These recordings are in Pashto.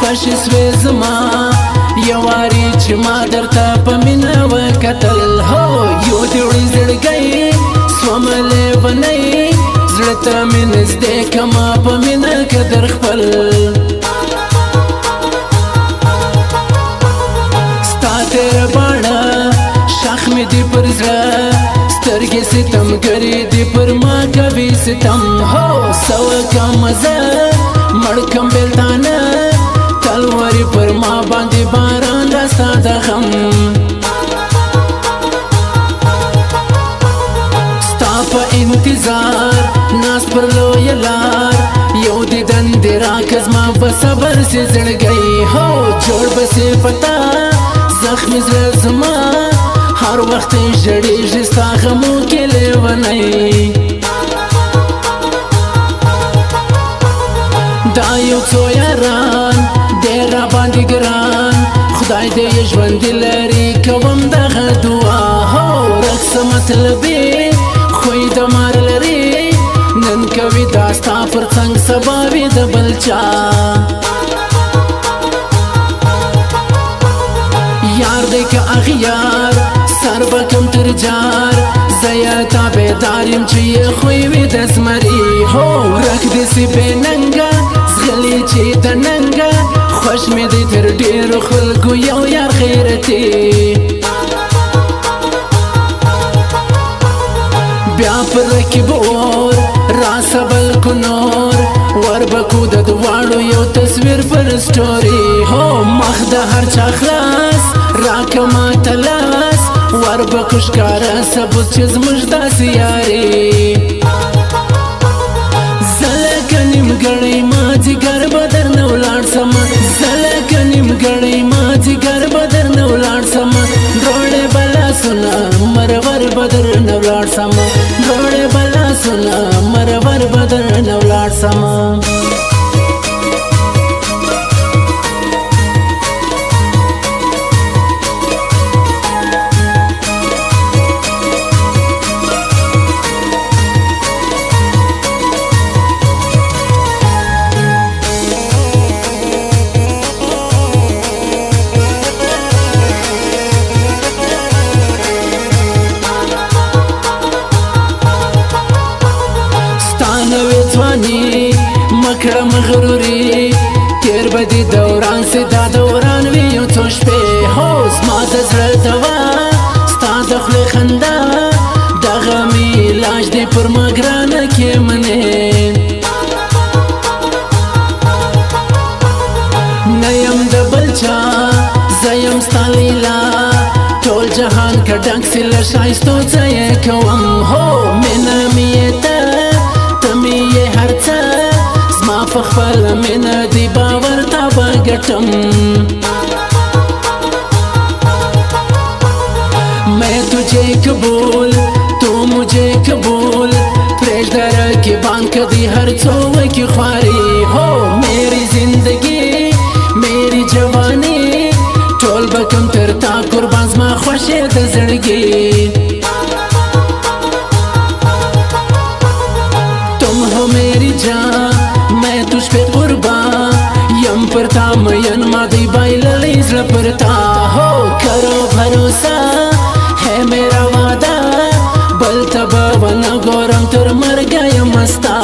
خوشی سوی زما یواری چې ما درته په مینه وکتل هو یو دې وړي زړګی سومه لیونی زړه ته مې نږدې کما په مینه قدر خپل ستا تیره باڼه شاخ مې دې پر زړه سترګې ستمګرې دې پر ما کوي ستم هو سوه کمه زه مړ کم بېلتانه تلوارې پر ما باندې باران دا ستا د غم ستا په انتظار ناست پر لویه لار یو دیدن دې راکړه زما په صبر سي زړګی هو جوړ به سي په تا زخمي زړه زما هر وخت ژړېږي ستا غمو کې لیونی دا یو څو یاران ډېر راباندې ګران خدای دې یې ژوندي لري کوم دغه دعا هو رک څه مطلب یې خوی د مار لري نن کوي دا ستا پر څنګ سبا وي د بل چا یار دی که اغیار سر به کم تر جار زه یې تابعدار یم چې یې خوی وي د زمري هو رک دې سي بې ننګه زغلی چې د ننګه خوش مې دی تر ډېرو خلکو یو یار غیرتي بیا پر رکیب اور راسه بلکو نور وربکو د دواړو یو تصویر پر سټوري هو مخ د هر چا خلاص راکه ماته لاس وربکو ښکاره ثبوت چې زموږ داسې یاري زه لکه نیمګړی مازدیګر به درنه ولاړ سمه زه لکه نیمګړی مازدیګر به درنه ولاړ سمه دروړې به لاسونه مرور به درنه ولاړ سمه دروړې به لاسونه مرور به درنه ولاړ سمه مکړه مغروري تیر به دې دوران سي دا دوران وي یو څو شپې هو زما د زړه دوا ستا د خولې خندا دغه مې علاج دی پر ما ګرانه کې منې نه یم د بل چا زه یم ستا لیلا ټول جهان که ډنګ سي له ښایستو څه یې کوم هو مینه مې یې ته مې یې هر څه زما په خپله مینه دې باور تا به ګټم میں تجھے قبول تو مجھے قبول پرېږده رقیبان که دې هر څو وکړي خواري هو میری زندگی میری جوانی ټول به کم تر تا قربان زما خوښې د زړګي تم ہو میری جان میں تجھ پہ قربان یم پر تا مین ما دی بایللی زړه پر تا ہو کرو بھروسہ ہے میرا وعدہ بل ته به ونه ګورم تر مرګه یم ستا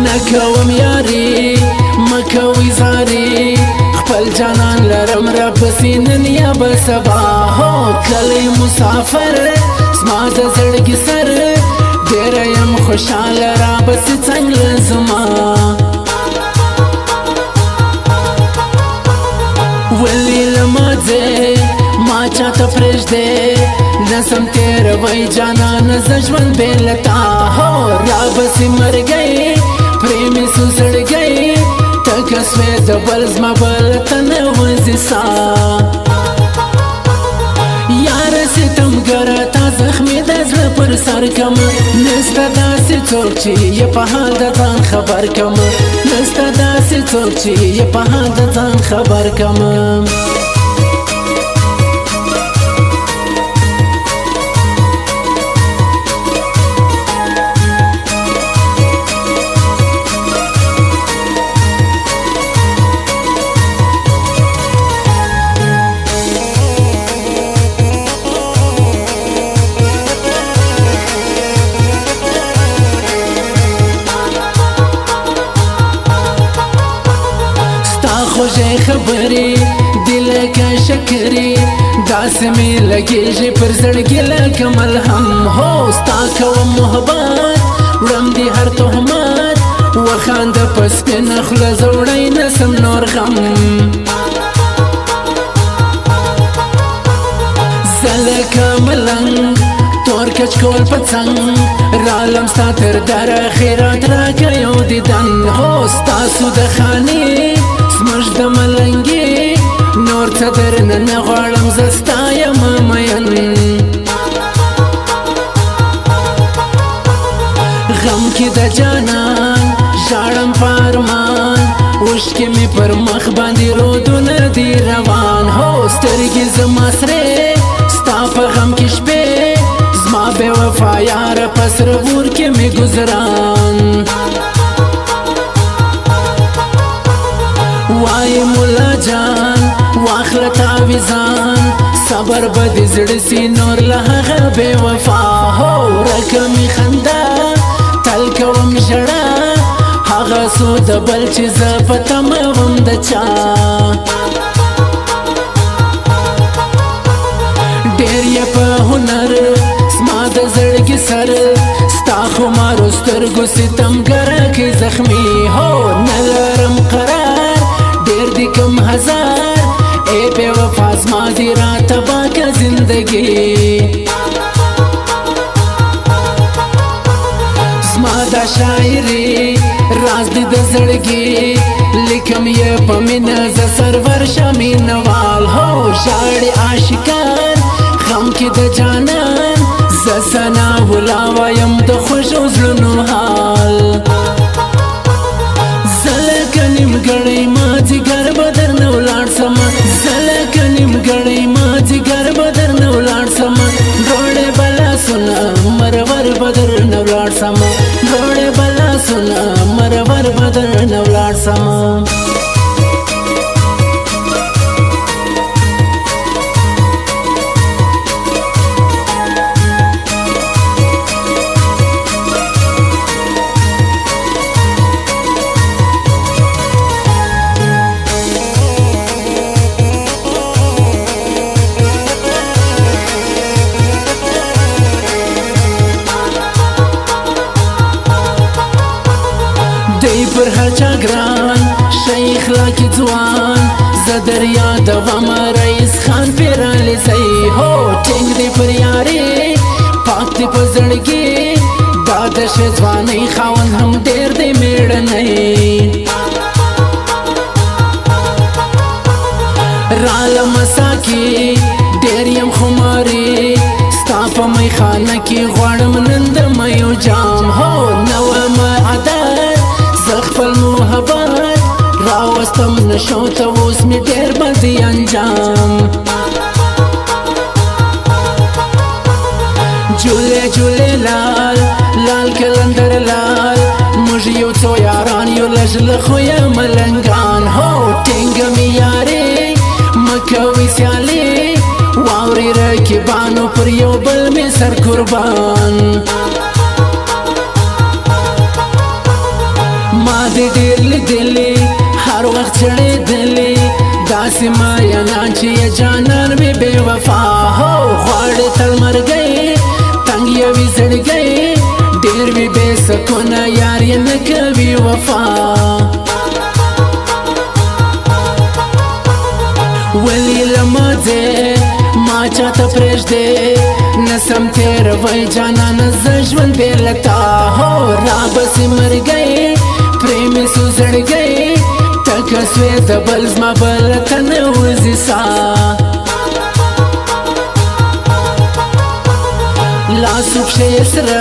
نه کوم یاري مه کوئ زاري خپل جانان لرم راپسې نن یا به سبا هو تللی مسافر زما د زړګي سر ډېره یم خوشحاله رابسې څنګه زما ولې له ماځې ما چاته پرېږدې نسم تېروی جانانه زه ژوند بې له تا هو رابسې مرګی پرې مې سو زړګی تکه سوې د بل زما بل ته نه وځي سا یاره ستمګره تا زخمي د زړه پر سر کم نسته داسې څوک چې یې په حال د ځان خبر کم نسته داسې څوک چې یې په حال د ځان خبر کم خبرې دل کا شکرې داسې مې لګېږي پر زړګي لکه ملهم هو ستا کوم محبت وړم دې هر تهمت وخانده په سپینه خوله زه وړی نسم نور غم زه لکه ملنګ تور کچکول په څنګ رالم ستا تر دره خیرات راکه یو دیدن هو ستاسو د خانې زموږ د ملنګې نور څه درنه نه غواړم زه ستا یم مین غم کې د جانان ژاړم په ارمان اوښکې مې پر مخ باندې رودونه دي روان هو سترګې زما سرې ستا په غم کې شپې زما بې وفا یاره په سره اور کې مې ګزران وای مولا جان واخله تعویذان صبر به دې زړه سي نور له هغه بې وفا هو رکه مې خندا تل کوم ژړا هغه څو د بل چې زه په تمه وم د چا ډېر یې په هنر زما د زړګي سر ستا خمارو سترګو ستمګره کې زخمي هو نه لرم قرار ډېر دي کم هزار ای بې وفا زما دې راته باکه زندګي زما دا شاعري راز دې د زړګي لیکم یې په مینه زه سرور شمینوال هو ژاړي عاشقان غم کې د جانان زه ثنا ولا وایم د خوږو زړونو حال زه لکه نیمګړی مازدیګر به درنه ولاړ سمه زه لکه نیمګړی مازدیګر به درنه ولاړ سمه ډوړې به لاسونه مرور به درنه ولاړ سمه ډوړې به لاسونه مرور به درنه ولاړ سمه دی پر هر چا ګران شیخ لاکی ځوان زه در یادوم رئیس خان پیرالیزی هو ټینګ دی پر یاري پاک دی په زړګي دا د ښې ځوانۍ خاوند هم ډېر دی میړنی رالم ساکي ډېر یم خماري ستا په میخانه کې غواړم نن د میو جام هو نوم عادت زه خپل محبت راوستم نشو ته اوس مې ډېر بدی انجام جوله جوله لال لال کلندر لال موږ یو څو یاران یو لږ له خویه ملنګان هو ټینګه مې یارې مکوي سیالي واورې رقیبانو پر یو بل مې سر قربان ما دې ډېر لیدلې هر وخت چړېدلې داسې مایانان چې یې جانان مې بې وفا هو غواړې تل مرګی تنګ یې وي زړګی ډېر وي بې سکونه یار یې نه کوي وفا ولې له ماځې ما چاته پرېږدې نسم تېروی جانانه زه ژوند بې له تا هو رابسې مرګی پرې مې سو زړګی ټکه سوې د بل زما بله ته نه وځي ساه لاسو پښې یې سره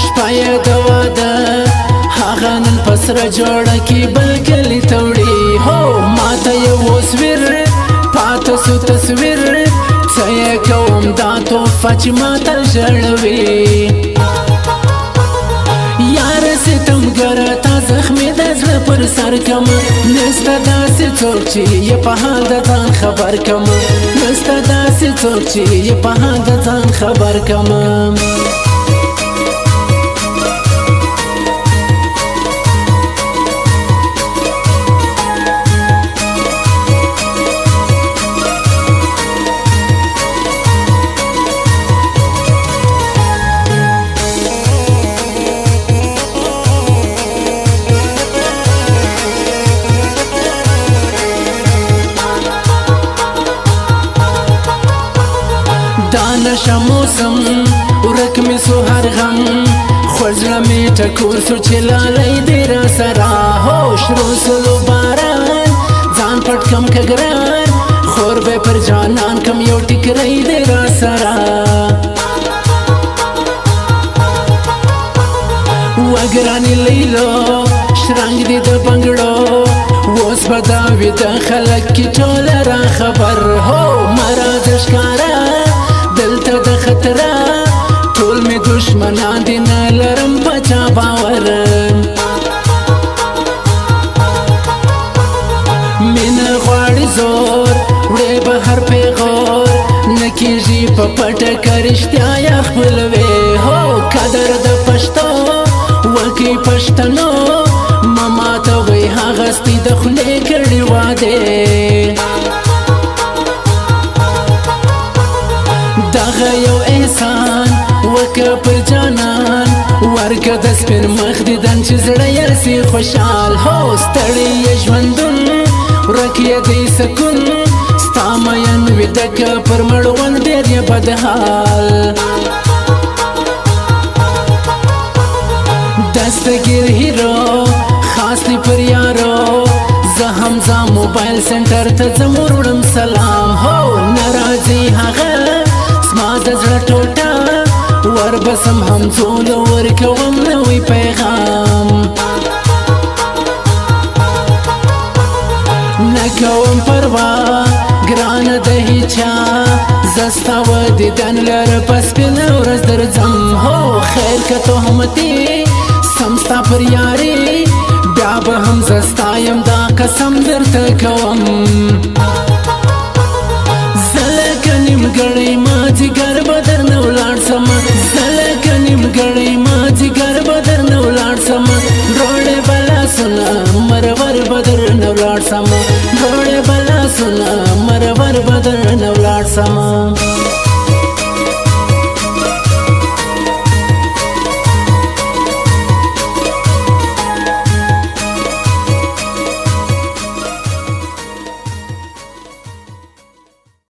شپه یې د واده هغه نن په سره جوړه کې بل کلي ته وړي هو ماته یې اوس ویر پاته سو تصویر څه یې کوم دا تحفه چې ماته ژړوي یاره ستمګره تا زخمې د زړه پر سر کمه نسته داسې څوک چې یې په حال د ځان خبر کمه نسته داسې څوک چې یې په حال د ځان خبر کمه نشه موسم ورک می سو هر غم خوزړه می ټکور سو چې لالی دی را سره هو شروع سلو باران ځان پټ کم کګران خور به پر جانان کم یو ټیکری دی را سره وګرانی لیلو شرنګ دی د بنګړو اوس به دا وي د خلک کې ټوله را خبر هو مراد ښکاره دلته د خطره ټول مې دشمنان دي نه لرم په چا باور مینه غواړي زور وړې به هر پیغور نه کېږي په پټه که رښتیا یا خپلوې هو قدر د پښتو وکړي پښتنو مه ماتوئ هغه سپي د خولې کړي وعدې دغه یو احسان وکړه پر جانان ورکه د سپین مخ دیدن چې زړه یې سي خوشحال هو ستړی یې ژوندون ورک یې دی سکون ستا مین ویده که پر مړوند ډېر یې بدحال دستګیر هیرو خاص دی پر یارو زه حمزه موبایل سنټر ته ځم وروړم سلام هو نه راځي هغه زما د زړه ټوټه وربسم همزولو ورکوم نوی پیغام نه کوم پروا ګرانه د هیچا زه ستا و دیدن لره په سپینه ورځ درځم هو خیر که تهمتي سم ستا پر یاري بیا به هم زه ستا یم دا قسم درته کوم زه لکه نیمګړی مازدیګر به درنه ولاړ سمه زه لکه نیمګړی مازدیګر به درنه ولاړ سمه ډوډۍ به لاسونه مرور به درنه ولاړ سمه ډوډۍ به لاسونه مرور به درنه ولاړ سمه